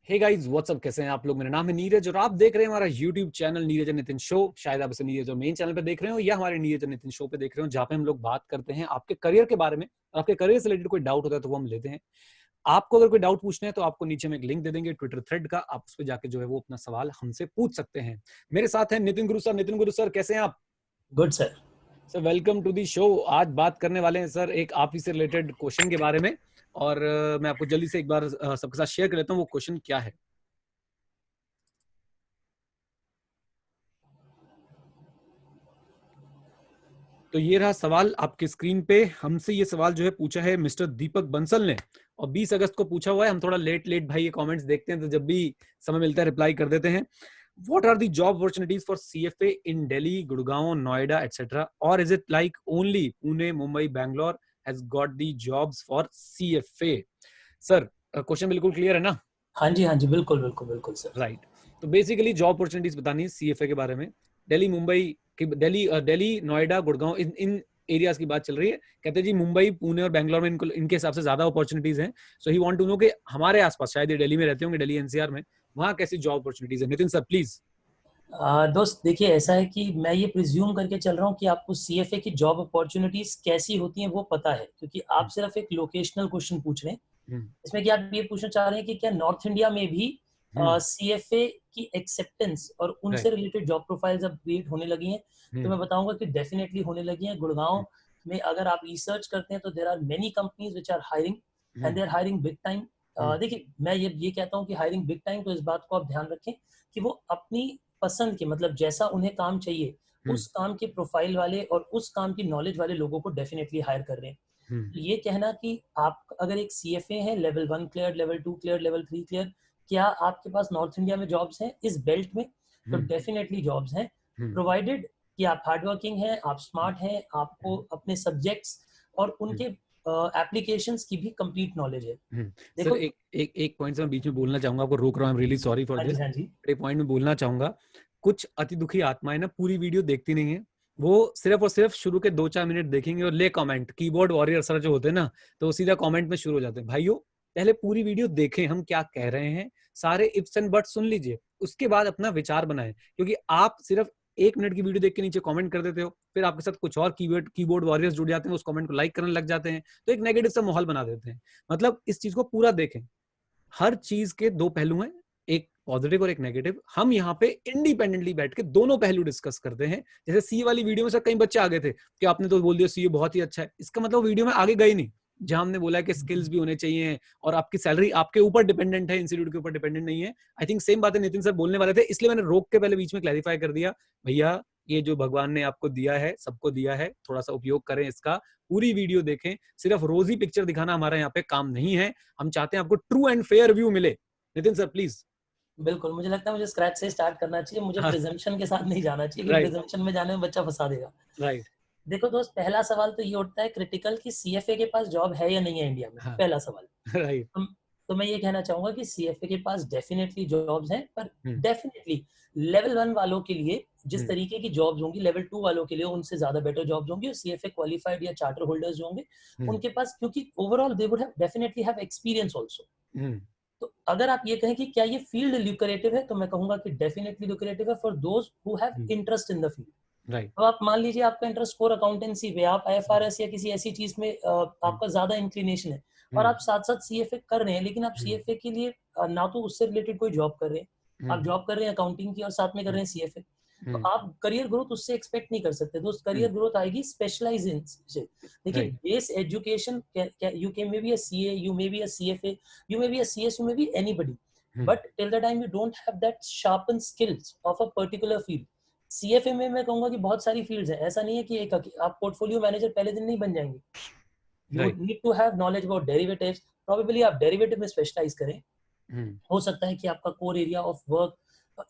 Hey guys what's up, कैसे हैं आप लोग। मेरा नाम है नीरज और आप देख रहे हैं हमारा यूट्यूब चैनल नीरज और नितिन शो। शायद आप इसे नीरज और मेन चैनल पे देख रहे हो या हमारे नीरज और नितिन शो पे देख रहे हो, जहाँ पे हम लोग बात करते हैं आपके करियर के बारे में। आपके करियर से रिलेटेड कोई डाउट होता है तो वो हम लेते हैं। आपको अगर कोई डाउट पूछना है तो आपको नीचे में एक लिंक दे देंगे ट्विटर थ्रेड का, आप उस पर जाके जो है वो अपना सवाल हमसे पूछ सकते हैं। मेरे साथ है नितिन गुरु सर। नितिन गुरु सर, कैसे हैं आप? Good sir. Sir welcome to the show. आज बात करने वाले हैं सर एक आप ही से रिलेटेड क्वेश्चन के बारे में, और मैं आपको जल्दी से एक बार सबके साथ शेयर कर लेता हूँ वो क्वेश्चन क्या है। तो ये रहा सवाल आपके स्क्रीन पे। हमसे ये सवाल जो है पूछा है मिस्टर दीपक बंसल ने, और 20 अगस्त को पूछा हुआ है। हम थोड़ा लेट भाई ये कमेंट्स देखते हैं, तो जब भी समय मिलता है रिप्लाई कर देते हैं। What are the job opportunities for CFA in Delhi, Gurgaon, Noida, etc.? Or is it like only Pune, Mumbai, Bangalore has got the jobs for CFA? Sir question बिल्कुल क्लियर है ना? हाँ जी, बिल्कुल बिल्कुल बिल्कुल सर। राइट। तो basically job opportunities बतानी है सीएफए के बारे में। दिल्ली, मुंबई की दिल्ली, नोएडा, गुड़गांव, इन एरियाज की बात चल रही है। कहते हैं जी मुंबई, पुणे और बैंगलोर में इनके हिसाब से ज्यादा अपॉर्चुनिटीज हैं। सो ही वांट टू नो कि हमारे आसपास, शायद ये दिल्ली में रहते होंगे, दिल्ली एनसीआर में, वहां कैसी जॉब अपॉर्चुनिटीज है। Nitin sir please. दोस्त देखिए, ऐसा है कि मैं ये प्रिज्यूम करके चल रहा हूँ कि आपको सीएफए की जॉब अपॉर्चुनिटीज कैसी होती हैं वो पता है, क्योंकि आप सिर्फ एक लोकेशनल क्वेश्चन पूछ रहे हैं। इसमें कि आप ये पूछना चाह रहे हैं कि क्या नॉर्थ इंडिया में भी सीएफए की एक्सेप्टेंस और उनसे रिलेटेड जॉब प्रोफाइल्स अब क्रिएट होने लगी हैं। तो मैं बताऊंगा कि डेफिनेटली होने लगी हैं। गुड़गांव में अगर आप रिसर्च करते हैं तो there are many companies which are hiring and they are hiring big time. देखिए, मैं ये कहता हूँ कि हायरिंग बिग टाइम, तो इस बात को आप ध्यान रखें कि वो अपनी पसंद के, मतलब जैसा उन्हें काम चाहिए उस काम के प्रोफाइल वाले और उस काम की नॉलेज वाले लोगों को डेफिनेटली हायर कर रहे हैं। तो ये कहना कि आप अगर एक सीएफए है, level 1 clear, level 2 clear, level 3 clear, क्या आपके पास नॉर्थ इंडिया में जॉब्स हैं इस बेल्ट में? तो डेफिनेटली जॉब्स हैं, प्रोवाइडेड कि आप हार्ड वर्किंग हैं, आप स्मार्ट हैं, आपको अपने सब्जेक्ट्स और उनके एप्लीकेशंस की भी कंप्लीट नॉलेज है। सर देखो, एक पॉइंट से मैं बीच में बोलना चाहूंगा, आपको रोक रहा हूं, I am really sorry for हाँ दिस। जी, हाँ जी। एक पॉइंट में बोलना चाहूंगा, कुछ अति दुखी आत्माएं ना पूरी वीडियो देखती नहीं है। वो सिर्फ और सिर्फ शुरू के 2-4 मिनट देखेंगे और ले कमेंट, कीबोर्ड वॉरियर सर जो होते हैं ना, तो वो सीधा कमेंट में शुरू हो जाते हैं। भाइयों, पहले पूरी वीडियो देखें हम क्या कह रहे हैं, सारे इफ्स एंड बट्स सुन लीजिए, उसके बाद अपना विचार बनाएं। क्योंकि आप सिर्फ 1 मिनट की वीडियो देख के नीचे कमेंट कर देते हो, फिर आपके साथ कुछ और कीबोर्ड वॉरियर्स जुड़ जाते हैं, उस कमेंट को लाइक करने लग जाते हैं, तो एक नेगेटिव सा माहौल बना देते हैं। मतलब इस चीज को पूरा देखें। हर चीज के दो पहलू हैं, एक पॉजिटिव और एक नेगेटिव। हम यहाँ पे इंडिपेंडेंटली बैठ के दोनों पहलू डिस्कस करते हैं। जैसे सी वाली वीडियो में से कई बच्चे आ गए थे कि आपने तो बोल दिया सी बहुत ही अच्छा है, इसका मतलब वीडियो में आगे गए नहीं। जहां हमने बोला है कि स्किल्स भी होने चाहिए और आपकी सैलरी आपके ऊपर डिपेंडेंट है, इंस्टीट्यूट के ऊपर डिपेंडेंट नहीं है। आई थिंक सेम बातें नितिन सर बोलने वाले थे, इसलिए मैंने रोक के पहले बीच में क्लैरिफाई कर दिया। भैया, ये जो भगवान ने आपको दिया है, सबको दिया है, थोड़ा सा उपयोग करें इसका, पूरी वीडियो देखें। सिर्फ रोजी पिक्चर दिखाना हमारा यहाँ पे काम नहीं है। हम चाहते हैं आपको ट्रू एंड फेयर व्यू मिले। Nitin sir please. बिल्कुल, मुझे लगता है मुझे स्क्रैच से स्टार्ट करना चाहिए। मुझे हाँ, प्रिजम्पशन के साथ नहीं जाना चाहिए, क्योंकि राइट प्रिजम्पशन में जाने में बच्चा फंसा देगा। राइट। देखो दोस्त, पहला सवाल तो ये उठता है क्रिटिकल कि सीएफए के पास जॉब है या नहीं है इंडिया में। हाँ, पहला सवाल। राइट। तो, तो मैं ये कहना चाहूंगा कि सीएफए के पास डेफिनेटली जॉब्स हैं, पर डेफिनेटली लेवल 1 वालों के लिए जिस तरीके की जॉब्स होंगी, लेवल 2 वालों के लिए उनसे ज्यादा बेटर जॉब्स होंगी। और सीएफए क्वालिफाइड या चार्टर होल्डर्स जो होंगे उनके पास, क्योंकि overall they would have definitely have experience also. तो अगर आप ये कहें कि क्या ये फील्ड ल्यूक्रेटिव है, तो मैं कहूंगा कि डेफिनेटली ल्यूक्रेटिव है for those who have interest in the field. Right. तो आप मान लीजिए आपका इंटरेस्ट कोर अकाउंटेंसी पे, आप आईएफआरएस या किसी ऐसी चीज में आपका ज्यादा इंक्लिनेशन है, और आप साथ साथ सीएफए कर रहे हैं, लेकिन आप सीएफए के लिए ना तो उससे रिलेटेड कोई जॉब कर रहे हैं, आप जॉब कर रहे हैं अकाउंटिंग की और साथ में कर रहे हैं सीएफए, तो आप करियर ग्रोथ उससे एक्सपेक्ट नहीं कर सकते। तो करियर ग्रोथ आएगी स्पेशलाइजेशन से। देखिए, base education, you can may be a CA, you may be a CFA, you may be a CS, you may be anybody, but till the time you don't have that sharpened skills of a particular field। CFA में मैं कहूंगा कि बहुत सारी fields हैं, ऐसा नहीं है कि एक आप पोर्टफोलियो मैनेजर पहले दिन नहीं बन जाएंगे। You would need to have knowledge about derivatives, probably आप डेरिवेटिव में स्पेशलाइज करें। हो सकता है कि आपका core area of work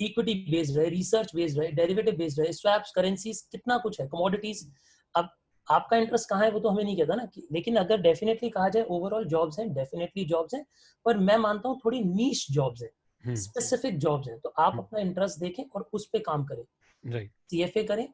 equity based रहे, रिसर्च बेस्ड रहे, डेरिवेटिव बेस्ड रहे, स्वैप्स, करेंसीज, कितना कुछ है, कमोडिटीज। अब आपका इंटरेस्ट कहाँ है वो तो हमें नहीं कहता ना, लेकिन अगर डेफिनेटली कहा जाए ओवरऑल जॉब्स हैं, डेफिनेटली जॉब्स हैं, पर मैं मानता हूँ थोड़ी नीश जॉब्स हैं, स्पेसिफिक जॉब्स हैं। तो आप अपना इंटरेस्ट देखें और उस पर काम करें, सीएफए करें,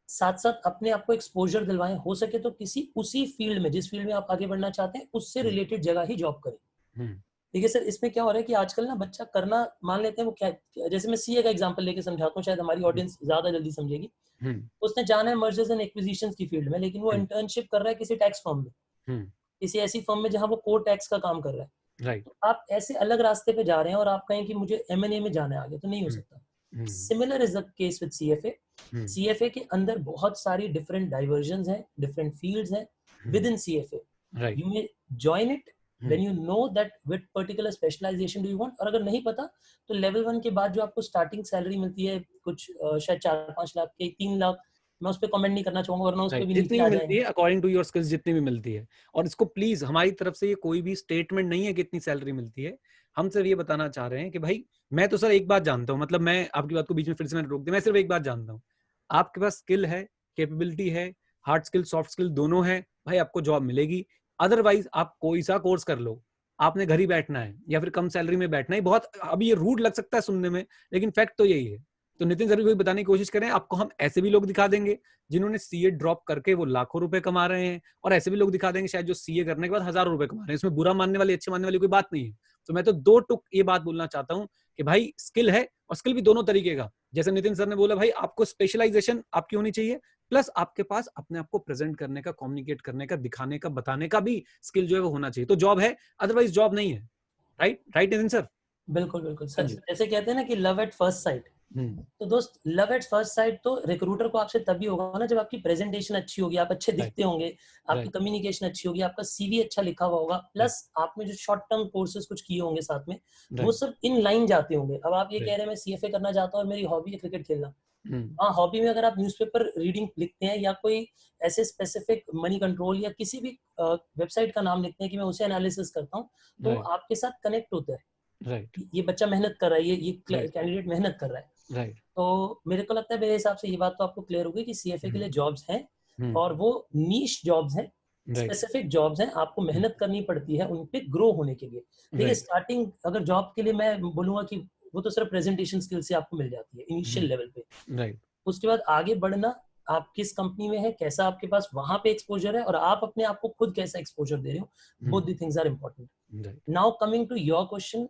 साथ साथ अपने आप को एक्सपोजर दिलवाएं, हो सके तो किसी उसी फील्ड में, जिस फील्ड में आप आगे बढ़ना चाहते हैं, उससे रिलेटेड जगह ही जॉब करें। देखिए सर, इसमें क्या हो रहा है कि आजकल ना बच्चा करना मान लेते हैं वो क्या, जैसे मैं सीए का एग्जांपल लेके समझाता हूँ, शायद हमारी ऑडियंस ज़्यादा जल्दी समझेगी। हम्म उसने जाना है मर्जर्स एंड एक्विजिशंस की फील्ड में, लेकिन वो हम्म इंटर्नशिप कर रहा है किसी टैक्स फर्म में, हम्म किसी ऐसी फर्म में जहाँ वो कोर टैक्स का काम कर रहा है। राइट तो आप ऐसे अलग रास्ते पे जा रहे हैं और आप कहें कि मुझे एम&ए में जाना है आगे, तो नहीं हो हम्म सकता। Hmm similar is the case with CFA. Hmm CFA के अंदर बहुत सारी डिफरेंट डाइवर्जन्स हैं, डिफरेंट फील्ड्स हैं with in CFA. Right you may join it hmm when you know that with particular specialization do you want. और अगर नहीं पता तो लेवल 1 के बाद जो आपको स्टार्टिंग सैलरी मिलती है कुछ शायद 4-5 लाख के 3 लाख, मैं उस पे कमेंट नहीं करना चाहूंगा वरना उस पे राइट भी जितनी नीचे भी आ मिलती जाएंगे। है अकॉर्डिंग टू योर स्किल्स, जितनी भी मिलती है। और इसको प्लीज, हमारी तरफ से ये कोई भी स्टेटमेंट नहीं है कि इतनी सैलरी मिलती है। हम सिर्फ ये बताना चाह रहे हैं कि भाई, मैं तो सर एक बात जानता हूँ, मतलब मैं आपकी बात को बीच में फिर से मैंने रोक दिया, मैं सिर्फ एक बात जानता हूँ, आपके पास स्किल है, कैपेबिलिटी है, हार्ड स्किल सॉफ्ट स्किल दोनों है, भाई आपको जॉब मिलेगी। अदरवाइज आप कोई सा कोर्स कर लो, आपने घर ही बैठना है या फिर कम सैलरी में बैठना है। बहुत अभी ये रूड लग सकता है सुनने में, लेकिन फैक्ट तो यही है। तो नितिन सर भी वही बताने की कोशिश करें, आपको हम ऐसे भी लोग दिखा देंगे जिन्होंने सीए ड्रॉप करके वो लाखों रुपए कमा रहे हैं, और ऐसे भी लोग दिखा देंगे शायद जो सीए करने के बाद हजारों रुपए कमा रहे हैं। इसमें बुरा मानने वाली अच्छे मानने वाली कोई बात नहीं है। तो मैं तो दो टुक ये बात बोलना चाहता हूँ कि भाई स्किल है, और स्किल भी दोनों तरीके का। जैसे नितिन सर ने बोला, भाई आपको स्पेशलाइजेशन आपकी होनी चाहिए, प्लस आपके पास अपने आप को प्रेजेंट करने का, कम्युनिकेट करने का, दिखाने का, बताने का भी स्किल जो है वो होना चाहिए। तो जॉब है, अदरवाइज जॉब नहीं है। Right right Nitin sir. बिल्कुल बिल्कुल हाँ सर, जी। जैसे कहते हैं ना कि लव एट फर्स्ट साइट। हम्म तो दोस्त, लव एट फर्स्ट साइट तो रिक्रूटर को आपसे तभी होगा ना जब आपकी प्रेजेंटेशन अच्छी होगी, आप अच्छे राइट दिखते होंगे, आपकी राइट कम्युनिकेशन अच्छी होगी, आपका सीवी अच्छा लिखा हुआ होगा, राइट प्लस आपने जो शॉर्ट टर्म कोर्सेज कुछ किए होंगे साथ में, वो राइट सब इन लाइन जाते होंगे। अब आप ये कह राइट रहे हैं मैं सीएफए करना चाहता हूँ और मेरी हॉबी है क्रिकेट खेलना। हम्म हाँ, हॉबी में अगर आप न्यूज़पेपर रीडिंग लिखते हैं या कोई ऐसे स्पेसिफिक मनी कंट्रोल या किसी भी वेबसाइट का नाम लिखते हैं कि मैं उसे एनालिसिस करता हूँ, तो राइट आपके साथ कनेक्ट होता है। राइट ये बच्चा मेहनत कर रहा है, ये राइट कैंडिडेट मेहनत कर रहा है। राइट तो मेरे को लगता है, मेरे हिसाब से ये बात तो आपको क्लियर होगी कि सीएफए के लिए जॉब्स हैं, हम्म और वो नीश जॉब्स हैं, राइट स्पेसिफिक जॉब्स हैं, आपको मेहनत करनी पड़ती है उन पे ग्रो होने के लिए। देखिए, राइट स्टार्टिंग अगर जॉब के लिए मैं बोलूँगा कि वो तो सिर्फ प्रेजेंटेशन स्किल से आपको मिल जाती है इनिशियल लेवल पे। राइट उसके बाद आगे बढ़ना, आप किस कंपनी में हैं, कैसा आपके पास वहाँ पे एक्सपोज़र है और आप अपने आप को खुद कैसा एक्सपोज़र दे रहे हो, both the things are important. Right now coming to your question,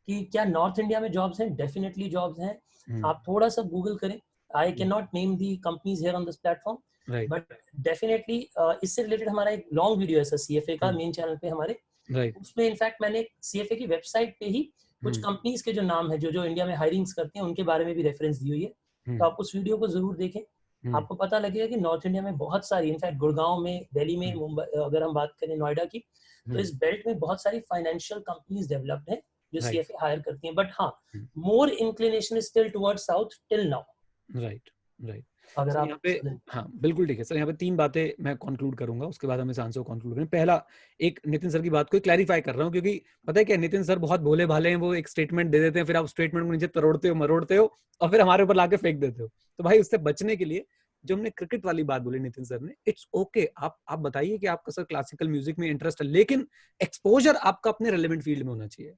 कि क्या नॉर्थ इंडिया में जॉब्स हैं? डेफिनेटली जॉब्स हैं। आप थोड़ा-सा गूगल करें। I cannot name the companies here on this platform, right but definitely इससे रिलेटेड हमारा एक लॉन्ग वीडियो है सर सीएफए का, मेन चैनल पे हमारे। राइट उसमें इनफैक्ट मैंने सीएफए की वेबसाइट पे ही कुछ कंपनीज़ के जो नाम है, जो इंडिया में हायरिंग्स करती हैं, उनके बारे में भी रेफरेंस दी हुई है। तो आप उस वीडियो को ज़रूर देखें। आपको पता लगेगा कि नॉर्थ इंडिया में बहुत सारी, इनफैक्ट गुड़गाँव में, दिल्ली में, मुंबई, अगर हम बात करें नोएडा की, तो इस बेल्ट में बहुत सारी फाइनेंशियल कंपनीज़ डेवलप्ड हैं जो राइट सीएफए हायर करती हैं। बट हाँ, more inclination is still towards south till now, right right अगर सर आप यहाँ पे, समझें। हाँ बिल्कुल ठीक है सर। यहाँ पे तीन बातें मैं कंक्लूड करूंगा, उसके बाद हम इस आंसर को कंक्लूड करें। पहला, एक नितिन सर की बात को क्लैरिफाई कर रहा हूँ, क्योंकि पता है क्या, नितिन सर बहुत भोले भाले हैं, वो एक स्टेटमेंट दे देते हैं, फिर आप स्टेटमेंट को नीचे तरोड़ते हो, मरोड़ते हो, और फिर हमारे ऊपर लाके फेंक देते हो। तो भाई उससे बचने के लिए, जो हमने क्रिकेट वाली बात बोली नितिन सर ने, इट्स ओके, आप बताइए कि आपका सर क्लासिकल म्यूजिक में इंटरेस्ट है, लेकिन एक्सपोजर आपका अपने रेलेवेंट फील्ड में होना चाहिए।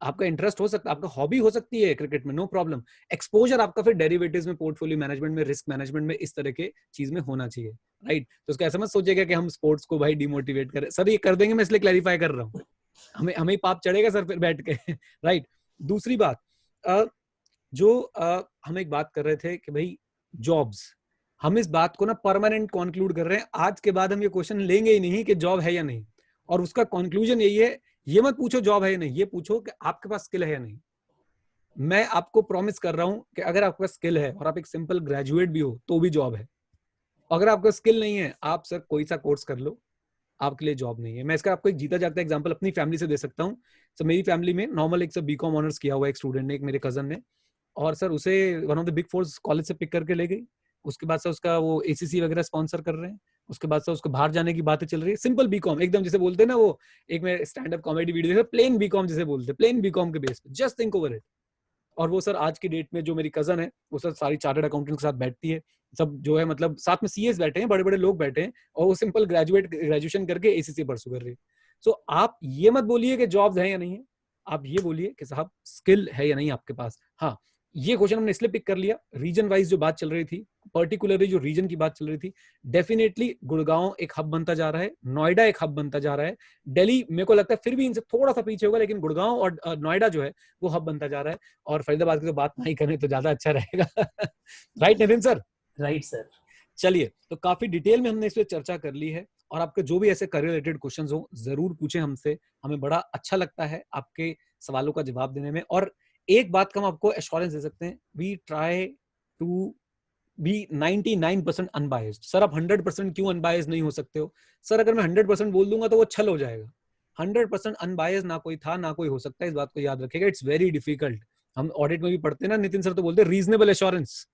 आपका इंटरेस्ट हो सकता है, आपका हॉबी हो सकती है क्रिकेट में, नो प्रॉब्लम। एक्सपोजर आपका फिर डेरिवेटिव्स में, पोर्टफोलियो मैनेजमेंट में, रिस्क मैनेजमेंट में, इस तरह के चीज में होना चाहिए। राइट। तो उसका ऐसा मत सोचेगा कि हम स्पोर्ट्स को भाई डिमोटिवेट करें, सर ये कर देंगे, मैं इसलिए क्लैरिफाई कर रहा हूँ। हमें हमें ही पाप चढ़ेगा सर फिर बैठ के। राइट। दूसरी बात, हम एक बात कर रहे थे कि भाई जॉब्स, हम इस बात को ना परमानेंट कंक्लूड कर रहे हैं। आज के बाद हम ये क्वेश्चन लेंगे ही नहीं कि जॉब है या नहीं, और उसका कंक्लूजन यही है, ये मत पूछो जॉब है या नहीं, ये पूछो कि आपके पास स्किल है या नहीं। मैं आपको प्रॉमिस कर रहा हूं कि अगर आपके पास स्किल है और आप एक सिंपल ग्रेजुएट भी हो तो भी जॉब है। अगर आपका स्किल नहीं है, आप सर कोई सा कोर्स कर लो, आपके लिए जॉब नहीं है। मैं इसका आपको एक जीता जागता एग्जांपल अपनी फैमिली से दे सकता हूँ। सर मेरी फैमिली में नॉर्मल एक सर बीकॉम ऑनर्स किया हुआ एक स्टूडेंट ने, एक मेरे कजन ने, और सर उसे one of the big force college से पिक करके ले गई। उसके बाद से उसका वो एसीसी वगैरह स्पॉन्सर कर रहे हैं। उसके बाद से उसको बाहर जाने की बातें चल रही है। सिंपल बीकॉम एकदम, जिसे बोलते हैं ना, वो एक में स्टैंड अप कॉमेडी वीडियो देखा, प्लेन बीकॉम जिसे बोलते हैं, प्लेन बीकॉम के बेस पे, जस्ट थिंक ओवर इट। और वो सर आज की डेट में, जो मेरी कजन है, वो सर सारी चार्टर्ड अकाउंटेंट के साथ बैठती है, सब जो है मतलब साथ में सीएस बैठे हैं, बड़े बड़े लोग बैठे हैं, और वो सिंपल ग्रेजुएशन करके एसीसी परसू कर रही है। सो आप ये मत बोलिए कि जॉब्स है या नहीं है, आप ये बोलिए कि साहब स्किल है या नहीं आपके पास। हाँ, ये क्वेश्चन हमने इसलिए पिक कर लिया, रीजन वाइज जो बात चल रही थी, पर्टिकुलरली जो रीजन की बात चल रही थी, डेफिनेटली गुड़गांव एक हब बनता जा रहा है, नोएडा एक हब बनता जा रहा है, दिल्ली मेरे को लगता है फिर भी इनसे थोड़ा सा पीछे होगा, लेकिन गुड़गांव और नोएडा जो है वो हब बनता जा रहा है, और फरीदाबाद की तो बात नहीं करें तो ज्यादा अच्छा रहेगा। Right Nitin sir? Right sir. चलिए, तो काफी डिटेल में हमने इस पर चर्चा कर ली है, और आपके जो भी ऐसे करियर रिलेटेड क्वेश्चंस हो जरूर पूछें हमसे, हमें बड़ा अच्छा लगता है आपके सवालों का जवाब देने में। और एक बात का हम आपको एश्योरेंस दे सकते हैं, we try to be 99% unbiased. Sir आप 100% क्यों अनबायस्ड नहीं हो सकते हो? सर अगर मैं 100% बोल दूंगा तो वो छल हो जाएगा। 100% अनबायस्ड ना कोई था ना कोई हो सकता है, इस बात को याद रखिएगा। It's very difficult. हम ऑडिट में भी पढ़ते हैं ना, नितिन सर तो बोलते हैं रीजनेबल एश्योरेंस।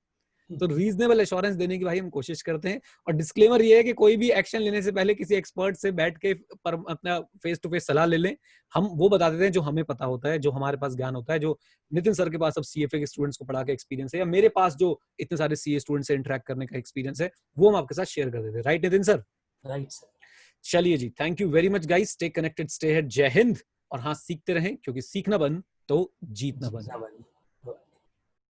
तो रीजनेबल एश्योरेंस देने की भाई हम कोशिश करते हैं। और डिस्क्लेमर ये है कि कोई भी एक्शन लेने से पहले किसी एक्सपर्ट से बैठ के अपना फेस टू फेस सलाह ले लें। हम वो बता देते हैं जो हमें पता होता है, जो हमारे पास ज्ञान होता है, जो नितिन सर के पास अब सीएफए के स्टूडेंट्स को पढ़ा के एक्सपीरियंस है, या मेरे पास जो इतने सारे सीए स्टूडेंट से इंटरेक्ट करने का एक्सपीरियंस है, वो हम आपके साथ शेयर कर देते हैं। Right Nitin sir? Right sir. चलिए जी, thank you very much guys. Stay connected, stay here, जय हिंद। और हाँ, सीखते रहें, क्योंकि सीखना बंद तो जीतना बंद।